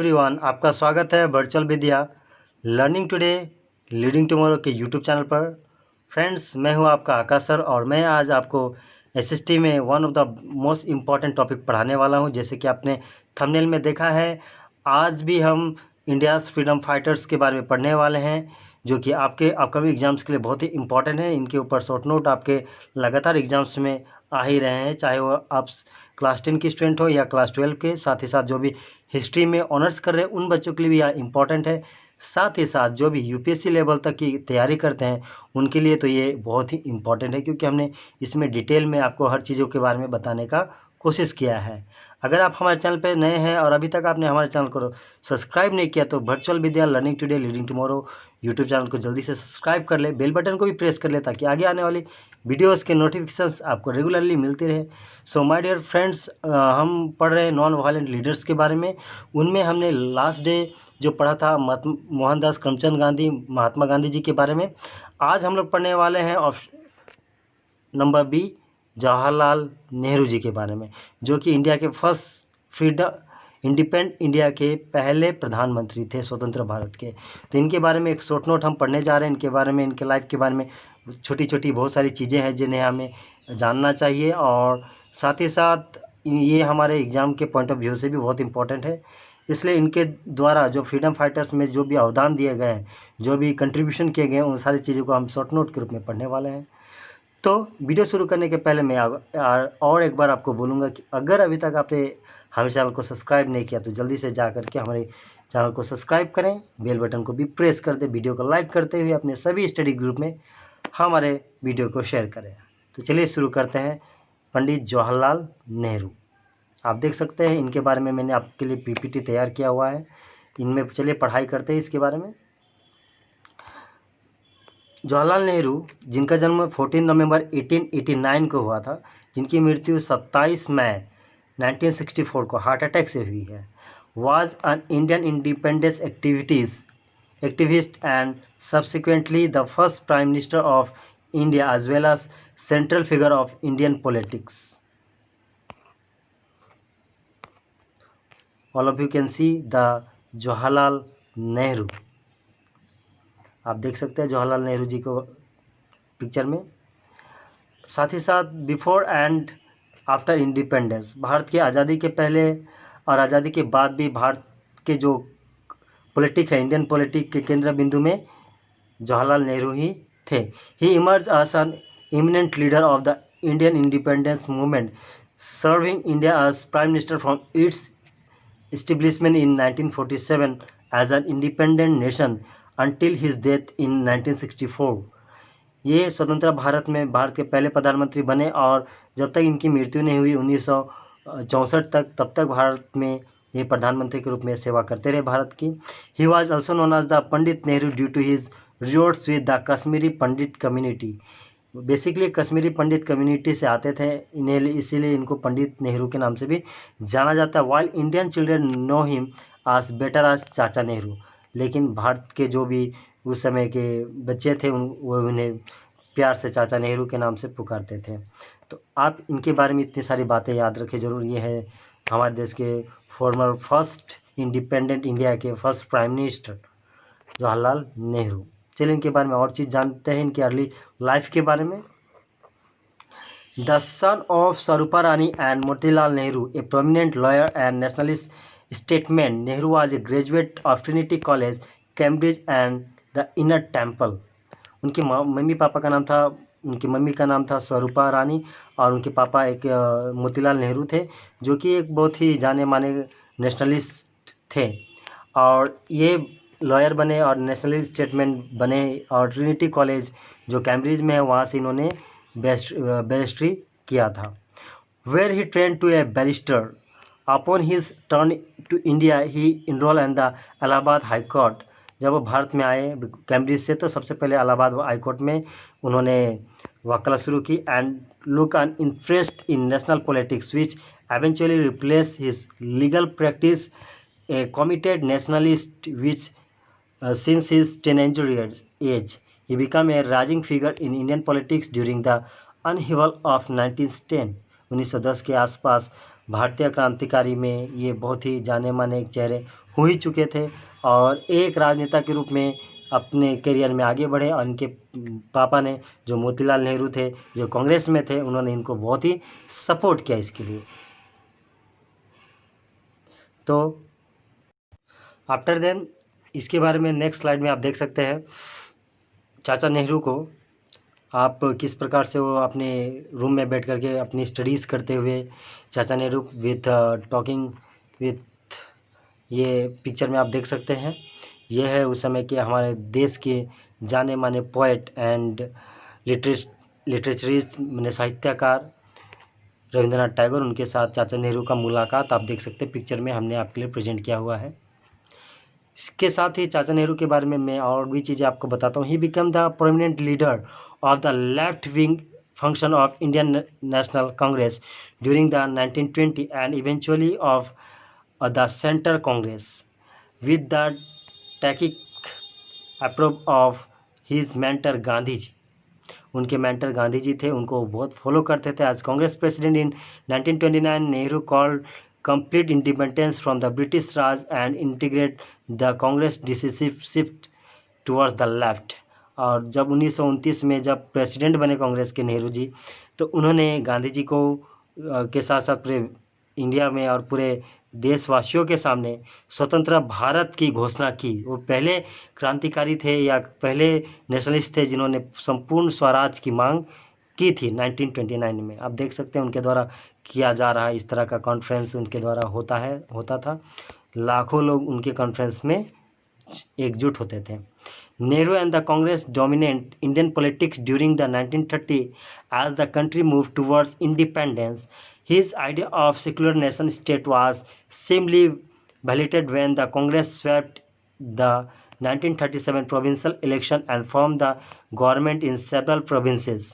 Everyone, आपका स्वागत है virtual Vidya learning today leading tomorrow के यूट्यूब चैनल पर। फ्रेंड्स, मैं हूं आपका आकाश सर और मैं आज आपको एसएसटी में one of the most important topic पढ़ाने वाला हूं। जैसे कि आपने थंबनेल में देखा है, आज भी हम इंडियाज़ फ्रीडम फाइटर्स के बारे में पढ़ने वाले हैं, जो कि आपके अपकमिंग एग्जाम्स के लिए बहुत ही इंपॉर्टेंट है। इनके ऊपर शॉर्ट नोट आपके लगातार एग्जाम्स में आ ही रहे हैं, चाहे वो आप क्लास 10 की स्टूडेंट हो या क्लास 12 के। साथ ही साथ जो भी हिस्ट्री में ऑनर्स कर रहे हैं उन बच्चों के लिए भी यह इम्पॉर्टेंट है। साथ ही साथ जो भी यूपीएससी लेवल तक की तैयारी करते हैं उनके लिए तो ये बहुत ही इम्पॉर्टेंट है, क्योंकि हमने इसमें डिटेल में आपको हर चीज़ों के बारे में बताने का कोशिश किया है। अगर आप हमारे चैनल पर नए हैं और अभी तक आपने हमारे चैनल को सब्सक्राइब नहीं किया तो virtual Vidya learning today leading tomorrow YouTube channel को जल्दी से सब्सक्राइब कर ले, बेल बटन को भी प्रेस कर ले, ताकि आगे आने वाली वीडियोस के नोटिफिकेशंस आपको रेगुलरली मिलती रहे। सो माय डियर फ्रेंड्स, हम पढ़ रहे हैं नॉन वायलेंट लीडर्स के बारे में। उनमें हमने लास्ट डे जो पढ़ा था मोहनदास करमचंद गांधी, महात्मा गांधी जी के बारे में। आज हम लोग पढ़ने वाले हैं option number B, Jawaharlal Nehru ji के बारे में, जो कि इंडिया के फर्स्ट इंडिपेंडेंट इंडिया के पहले प्रधानमंत्री थे स्वतंत्र भारत के। तो इनके बारे में एक शॉर्ट नोट हम पढ़ने जा रहे हैं। इनके बारे में, इनके लाइफ के बारे में छोटी छोटी बहुत सारी चीज़ें हैं जिन्हें हमें जानना चाहिए, और साथ ही साथ ये हमारे एग्ज़ाम के पॉइंट ऑफ व्यू से भी बहुत इंपॉर्टेंट है। इसलिए इनके द्वारा जो फ्रीडम फाइटर्स में जो भी अवदान दिए गए हैं, जो भी कंट्रीब्यूशन किए गए हैं, उन सारी चीज़ों को हम शॉर्ट नोट के रूप में पढ़ने वाले हैं। तो वीडियो शुरू करने के पहले मैं और एक बार आपको बोलूँगा कि अगर अभी तक आपने हमारे चैनल को सब्सक्राइब नहीं किया तो जल्दी से जा करके हमारे चैनल को सब्सक्राइब करें, बेल बटन को भी प्रेस कर दें, वीडियो को लाइक करते हुए अपने सभी स्टडी ग्रुप में हमारे वीडियो को शेयर करें। तो चलिए शुरू करते हैं। पंडित जवाहरलाल नेहरू, आप देख सकते हैं इनके बारे में मैंने आपके लिए पीपीटी तैयार किया हुआ है। इनमें चलिए पढ़ाई करते हैं इसके बारे में। जवाहरलाल नेहरू, जिनका जन्म 14 नवंबर 1889 को हुआ था, जिनकी मृत्यु 27 मई 1964 को हार्ट अटैक से हुई है, was an Indian independence activist and subsequently the first prime minister of India as well as central figure of Indian politics. All of you can see the Jawaharlal Nehru. आप देख सकते हैं जवाहरलाल नेहरू जी को पिक्चर में। साथ ही साथ before and after independence, Bharat की आज़ादी के पहले और आज़ादी के बाद भी भारत के जो पॉलिटिक है, इंडियन पॉलिटिक के केंद्र बिंदु में जवाहरलाल नेहरू ही थे। He emerge as an eminent leader of the Indian independence movement, serving India as prime minister from its establishment in 1947 as an independent nation until his death in 1964। ये स्वतंत्र भारत में भारत के पहले प्रधानमंत्री बने और जब तक इनकी मृत्यु नहीं हुई 1964 तक, तब तक भारत में ये प्रधानमंत्री के रूप में सेवा करते रहे भारत की। He was also known as the Pandit Nehru due to his roots with the Kashmiri Pandit community. Basically Kashmiri Pandit community से आते थे इन्हें, इसीलिए इनको पंडित नेहरू के नाम से भी जाना जाता है। While Indian children know him आज बेटर आज चाचा नेहरू, लेकिन भारत के जो भी उस समय के बच्चे थे वो उन्हें प्यार से चाचा नेहरू के नाम से पुकारते थे। तो आप इनके बारे में इतनी सारी बातें याद रखें जरूर। ये है हमारे देश के फॉर्मर फर्स्ट इंडिपेंडेंट इंडिया के first prime minister Jawaharlal Nehru. चलिए इनके बारे में और चीज़ जानते हैं, इनकी अर्ली लाइफ के बारे में। The son of Swarupa Rani and Motilal Nehru, a prominent lawyer and nationalist statement, Nehru was a graduate of Trinity College Cambridge and the Inner Temple. उनकी उनकी मम्मी का नाम था स्वरूपा रानी और उनके पापा एक मोतीलाल नेहरू थे, जो कि एक बहुत ही जाने माने नेशनलिस्ट थे, और ये लॉयर बने और नेशनलिस्ट स्टेटमेंट बने, और ट्रिनिटी कॉलेज जो कैम्ब्रिज में है वहाँ से इन्होंने बैरिस्ट्री किया था। Where he train to a barrister. Upon his turn to India he enrol in the Allahabad high court. जब वो भारत में आए कैम्ब्रिज से तो सबसे पहले इलाहाबाद हाई कोर्ट में उन्होंने वकालत शुरू की, and look an interest in national politics which eventually replace his legal practice, A committed nationalist which since his teenager age he became a rising figure in Indian politics during the upheaval of 1910। 1910 के आसपास भारतीय क्रांतिकारी में ये बहुत ही जाने माने एक चेहरे हो ही चुके थे और एक राजनेता के रूप में अपने करियर में आगे बढ़े। और इनके पापा ने, जो मोतीलाल नेहरू थे, जो कांग्रेस में थे, उन्होंने इनको बहुत ही सपोर्ट किया इसके लिए। तो आफ्टर देन इसके बारे में नेक्स्ट स्लाइड में आप देख सकते हैं चाचा नेहरू को आप किस प्रकार से वो अपने रूम में बैठ करके अपनी स्टडीज़ करते हुए चाचा नेहरू विथ टॉकिंग विथ, ये पिक्चर में आप देख सकते हैं। ये है उस समय के हमारे देश के जाने माने पोएट एंड लिटरेचरिस्ट मैंने साहित्यकार रविंद्रनाथ टैगोर, उनके साथ चाचा नेहरू का मुलाकात आप देख सकते हैं पिक्चर में हमने आपके लिए प्रेजेंट किया हुआ है। इसके साथ ही चाचा नेहरू के बारे में मैं और भी चीज़ें आपको बताता हूँ। He become the prominent leader of the left wing function of Indian National Congress during the 1920 and eventually of the centre Congress with the टैकिक approve of his mentor Gandhi ji. उनके मेंटर गांधी जी थे, उनको बहुत फॉलो करते थे। As Congress president in 1929 Nehru called complete independence from the British Raj and integrate the Congress decisive shift towards the left। और जब 1929 में जब प्रेसिडेंट बने कांग्रेस के नेहरू जी, तो उन्होंने गांधी जी को के साथ साथ पूरे इंडिया में और पूरे देशवासियों के सामने स्वतंत्र भारत की घोषणा की। वो पहले क्रांतिकारी थे या पहले नेशनलिस्ट थे जिन्होंने संपूर्ण स्वराज की मांग की थी 1929 में। आप देख सकते हैं उनके द्वारा किया जा रहा है, इस तरह का कॉन्फ्रेंस उनके द्वारा होता था। लाखों लोग उनके कॉन्फ्रेंस में एकजुट होते थे। Nehru and the Congress dominate Indian politics during the 1930 as the country move towards independence. His idea of secular nation state was seemingly validated when the Congress swept the 1937 provincial election and formed the government in several provinces।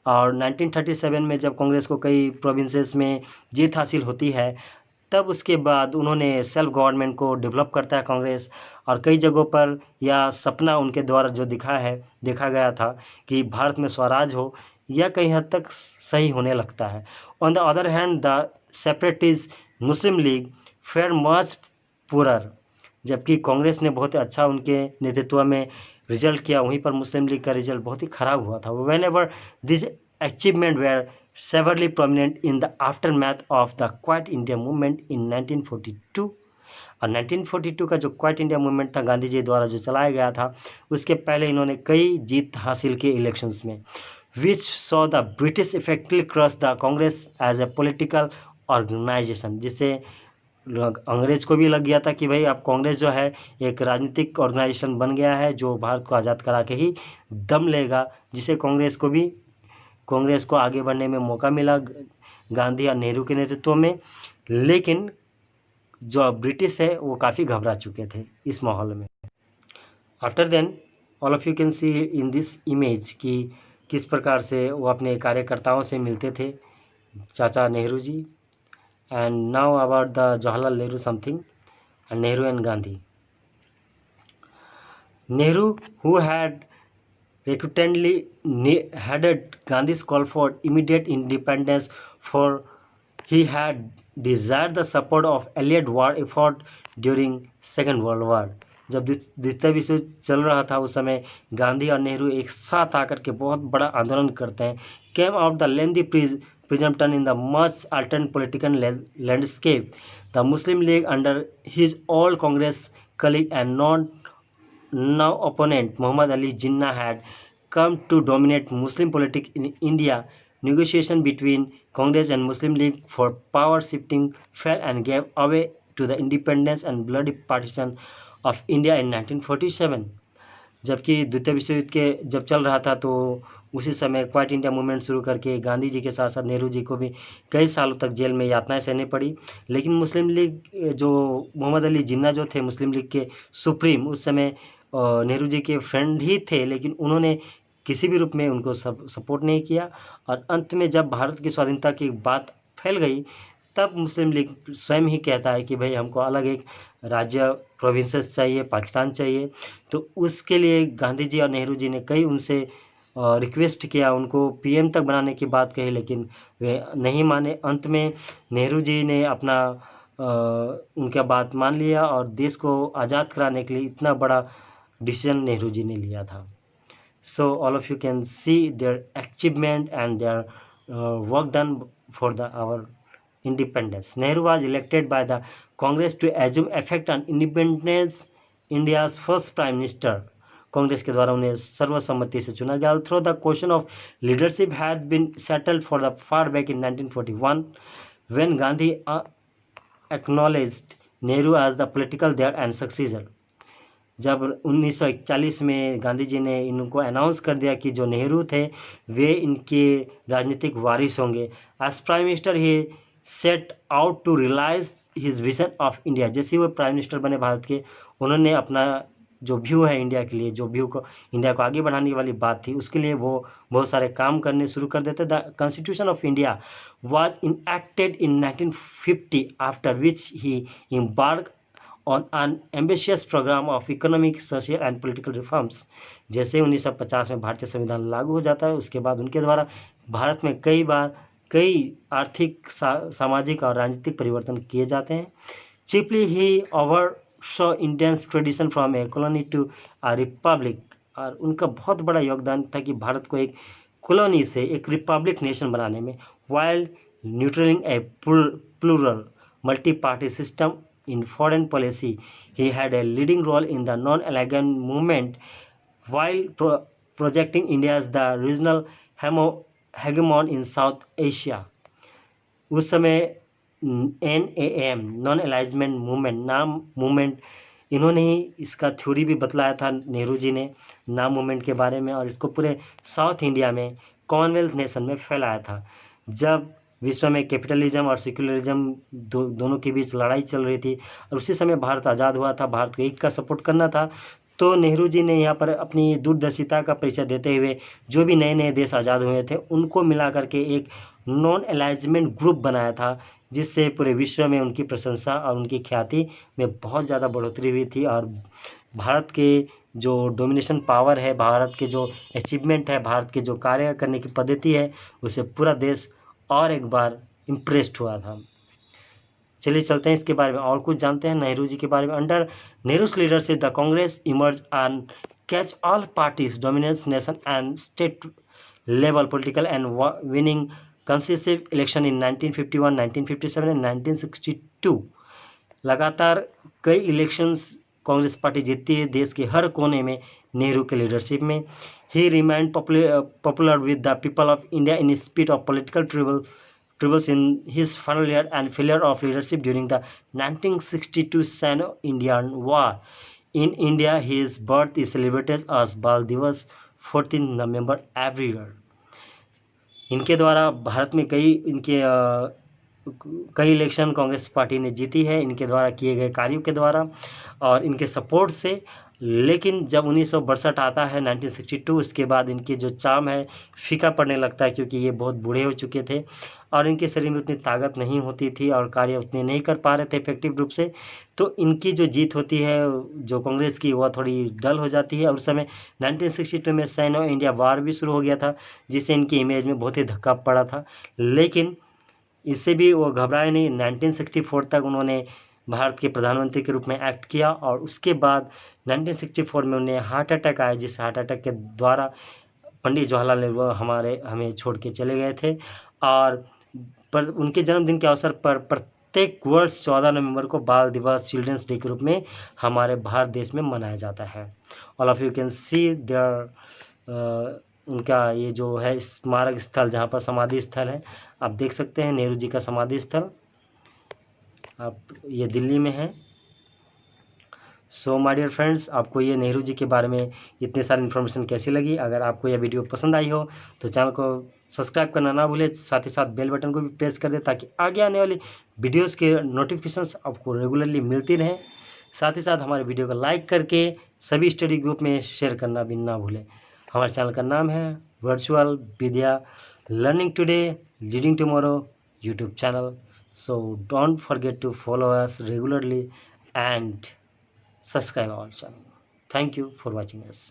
और 1937 में जब कांग्रेस को कई provinces में जीत हासिल होती है, तब उसके बाद उन्होंने सेल्फ गवर्नमेंट को डेवलप करता है कांग्रेस। और कई जगहों पर यह सपना उनके द्वारा जो देखा गया था कि भारत में स्वराज हो, यह कई हद तक सही होने लगता है। On the other hand the separatist Muslim league fair much poorer. जबकि कांग्रेस ने बहुत अच्छा उनके नेतृत्व में रिजल्ट किया, वहीं पर मुस्लिम लीग का रिजल्ट बहुत ही खराब हुआ था। Whenever this achievement were severely prominent in the aftermath of the quit India movement in 1942। और 1942 का जो क्वाइट इंडिया मूवमेंट था गांधी जी द्वारा जो चलाया गया था, उसके पहले इन्होंने कई जीत हासिल की इलेक्शंस में, which saw the British effectively crush the Congress as a political organisation. जिससे अंग्रेज को भी लग गया था कि भाई अब कांग्रेस जो है एक राजनीतिक ऑर्गेनाइजेशन बन गया है जो भारत को आज़ाद करा के ही दम लेगा, जिससे कांग्रेस को आगे बढ़ने में मौका मिला गांधी और नेहरू के नेतृत्व में। लेकिन जो ब्रिटिश है वो काफ़ी घबरा चुके थे इस माहौल में। After then all of you can see in this image कि किस प्रकार से वो अपने कार्यकर्ताओं से मिलते थे चाचा Nehru ji. And now about the Jawaharlal Nehru something, and Nehru and Gandhi. Nehru, who had reluctantly headed Gandhi's call for immediate independence, for he had desired the support of Allied war effort during Second World War। जब द्वितीय विश्व युद्ध चल रहा था उस समय गांधी और नेहरू एक साथ आकर के बहुत बड़ा आंदोलन करते हैं। Came out the lengthy presumption in the much altered political landscape, the Muslim League under his old Congress colleague and now opponent Muhammad Ali Jinnah had come to dominate Muslim politics in India. Negotiation between Congress and Muslim League for power shifting fell and gave away to the independence and bloody partition of India in 1947। जबकि द्वितीय विश्व युद्ध के जब चल रहा था तो उसी समय क्वाइट इंडिया मूवमेंट शुरू करके गांधी जी के साथ साथ नेहरू जी को भी कई सालों तक जेल में यातनाएं सहनी पड़ी। लेकिन मुस्लिम लीग जो मोहम्मद अली जिन्ना जो थे मुस्लिम लीग के सुप्रीम, उस समय नेहरू जी के फ्रेंड ही थे, लेकिन उन्होंने किसी भी रूप में उनको सपोर्ट नहीं किया। और अंत में जब भारत की स्वाधीनता की बात फैल गई, तब मुस्लिम लीग स्वयं ही कहता है कि भाई हमको अलग एक राज्य प्रोविंसेस चाहिए, पाकिस्तान चाहिए। तो उसके लिए गांधी जी और नेहरू जी ने कई उनसे रिक्वेस्ट किया, उनको पीएम तक बनाने की बात कही, लेकिन वे नहीं माने। अंत में नेहरू जी ने अपना उनका बात मान लिया और देश को आज़ाद कराने के लिए इतना बड़ा डिसीजन नेहरू जी ने लिया था। So all of you can see their achievement and their work done for our independence. Nehru was elected by the Congress to assume effect on independence, India's first prime minister. Congress के द्वारा उन्हें सर्वसम्मति से चुना गया। Although the question of leadership had been settled for the far back in 1941, when Gandhi acknowledged Nehru as the political heir and successor. जब 1941 में गांधी जी ने इनको अनाउंस कर दिया कि जो नेहरू थे वे इनके राजनीतिक वारिस होंगे। As prime minister he set out to realise his vision of India. जैसे वो प्राइम मिनिस्टर बने भारत के, उन्होंने अपना जो व्यू है इंडिया के लिए, जो व्यू को इंडिया को आगे बढ़ाने वाली बात थी, उसके लिए वो बहुत सारे काम करने शुरू कर देते। The constitution of India was enacted in 1950, after which he embark on an ambitious program of economic, social and political reforms। जैसे 1950 में भारतीय संविधान लागू हो जाता है, उसके बाद उनके द्वारा भारत में कई आर्थिक, सामाजिक और राजनीतिक परिवर्तन किए जाते हैं। Chiefly he oversaw India's transition from a colony to a republic. और उनका बहुत बड़ा योगदान था कि भारत को एक कॉलोनी से एक रिपब्लिक नेशन बनाने में, while nurturing a plural multi party system in foreign policy. He had a leading role in the non-alignment movement while projecting India as the regional hegemon in South Asia. उस समय NAM non alignment movement, नाम movement, इन्होंने ही इसका theory भी बतलाया था नेहरू जी ने नाम मूवमेंट के बारे में, और इसको पूरे साउथ इंडिया में कॉमनवेल्थ नेशन में फैलाया था। जब विश्व में कैपिटलिज्म और सेक्युलरिज्म दोनों के बीच लड़ाई चल रही थी और उसी समय भारत आज़ाद हुआ था, भारत को एक का सपोर्ट करना था, तो नेहरू जी ने यहाँ पर अपनी दूरदर्शिता का परिचय देते हुए जो भी नए नए देश आज़ाद हुए थे उनको मिला करके एक नॉन अलाइजमेंट ग्रुप बनाया था, जिससे पूरे विश्व में उनकी प्रशंसा और उनकी ख्याति में बहुत ज़्यादा बढ़ोतरी हुई थी। और भारत के जो डोमिनेशन पावर है, भारत के जो अचीवमेंट है, भारत के जो कार्य करने की पद्धति है, उसे पूरा देश और एक बार इम्प्रेस्ड हुआ था। चलिए चलते हैं इसके बारे में और कुछ जानते हैं नेहरू जी के बारे में। Under Nehru's leadership the Congress emerge and catch all parties dominance nation and state level political and winning consecutive election in 1951, 1957 एंड 1962। लगातार कई इलेक्शंस कांग्रेस पार्टी जीतती है देश के हर कोने में नेहरू के लीडरशिप में। He remained popular with the people of India in spite of political troubles in his final year and failure of leadership during the 1962 Sino-Indian War. In India, his birth is celebrated as Bal Divas 14 November every year. इनके द्वारा भारत में कई election Congress party ने जीती है, इनके द्वारा किए गए कार्यों के द्वारा और इनके सपोर्ट से। लेकिन जब 1962 आता है 1962, उसके बाद इनकी जो चार्म है फीका पड़ने लगता है, क्योंकि ये बहुत बूढ़े हो चुके थे और इनके शरीर में उतनी ताकत नहीं होती थी और कार्य उतने नहीं कर पा रहे थे इफेक्टिव रूप से। तो इनकी जो जीत होती है जो कांग्रेस की, वह थोड़ी डल हो जाती है। और उस समय 1962 में सैनो इंडिया वार भी शुरू हो गया था, जिससे इनकी इमेज में बहुत ही धक्का पड़ा था। लेकिन इससे भी वो घबराए नहीं। 1964 तक उन्होंने भारत के प्रधानमंत्री के रूप में एक्ट किया और उसके बाद 1964 में उन्हें हार्ट अटैक आया, जिस हार्ट अटैक के द्वारा पंडित जवाहरलाल नेहरू हमें छोड़ के चले गए थे। और पर उनके जन्मदिन के अवसर पर प्रत्येक वर्ष 14 नवंबर को बाल दिवस, चिल्ड्रंस डे के रूप में हमारे भारत देश में मनाया जाता है। All of you can see there उनका ये जो है स्मारक स्थल, जहाँ पर समाधि स्थल है, आप देख सकते हैं नेहरू जी का समाधि स्थल, आप ये दिल्ली में है। सो माय डियर फ्रेंड्स, आपको ये नेहरू जी के बारे में इतनी सारी इन्फॉर्मेशन कैसी लगी? अगर आपको यह वीडियो पसंद आई हो तो चैनल को सब्सक्राइब करना ना भूलें, साथ ही साथ बेल बटन को भी प्रेस कर दें ताकि आगे आने वाली वीडियोस के नोटिफिकेशंस आपको रेगुलरली मिलती रहें। साथ ही साथ हमारे वीडियो को लाइक करके सभी स्टडी ग्रुप में शेयर करना भी ना भूलें। हमारे चैनल का नाम है virtual Vidya learning today leading tomorrow YouTube channel. So don't forget to follow us regularly and subscribe our channel. Thank you for watching us.